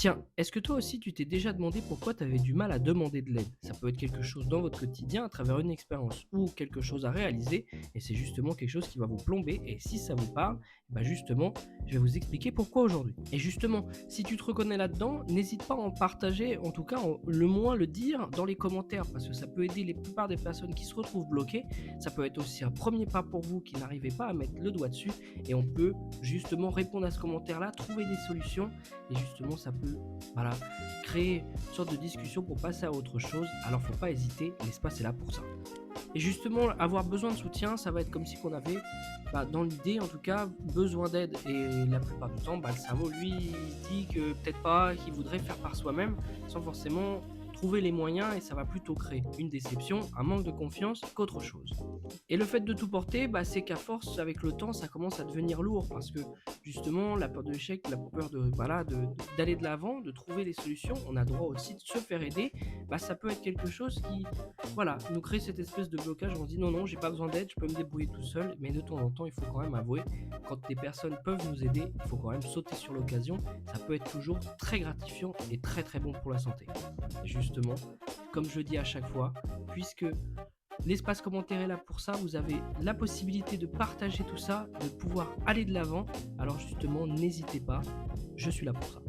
Tiens, est-ce que toi aussi tu t'es déjà demandé pourquoi tu avais du mal à demander de l'aide? Ça peut être quelque chose dans votre quotidien à travers une expérience ou quelque chose à réaliser et c'est justement quelque chose qui va vous plomber et si ça vous parle, bah justement, je vais vous expliquer pourquoi aujourd'hui. Et justement, si tu te reconnais là-dedans, n'hésite pas à en partager, en tout cas le moins le dire dans les commentaires parce que ça peut aider les plupart des personnes qui se retrouvent bloquées. Ça peut être aussi un premier pas pour vous qui n'arrivez pas à mettre le doigt dessus et on peut justement répondre à ce commentaire-là, trouver des solutions et justement ça peut voilà, créer une sorte de discussion pour passer à autre chose. Alors faut pas hésiter, l'espace est là pour ça. Et justement, avoir besoin de soutien, ça va être comme si qu'on avait, dans l'idée en tout cas, besoin d'aide. Et la plupart du temps, le cerveau, lui, il dit que peut-être pas, qu'il voudrait faire par soi-même, sans forcément trouver les moyens, et ça va plutôt créer une déception, un manque de confiance qu'autre chose. Et le fait de tout porter, c'est qu'à force, avec le temps, ça commence à devenir lourd parce que justement, la peur de l'échec, la peur de voilà, d'aller de l'avant, de trouver des solutions, on a droit aussi de se faire aider, ça peut être quelque chose qui voilà, nous crée cette espèce de blocage. On se dit: «Non, non, j'ai pas besoin d'aide, je peux me débrouiller tout seul». Mais de temps en temps, il faut quand même avouer, quand des personnes peuvent nous aider, il faut quand même sauter sur l'occasion. Ça peut être toujours très gratifiant et très, très bon pour la santé. Et justement, comme je dis à chaque fois, puisque l'espace commentaire est là pour ça, vous avez la possibilité de partager tout ça, de pouvoir aller de l'avant. Alors justement, n'hésitez pas, je suis là pour ça.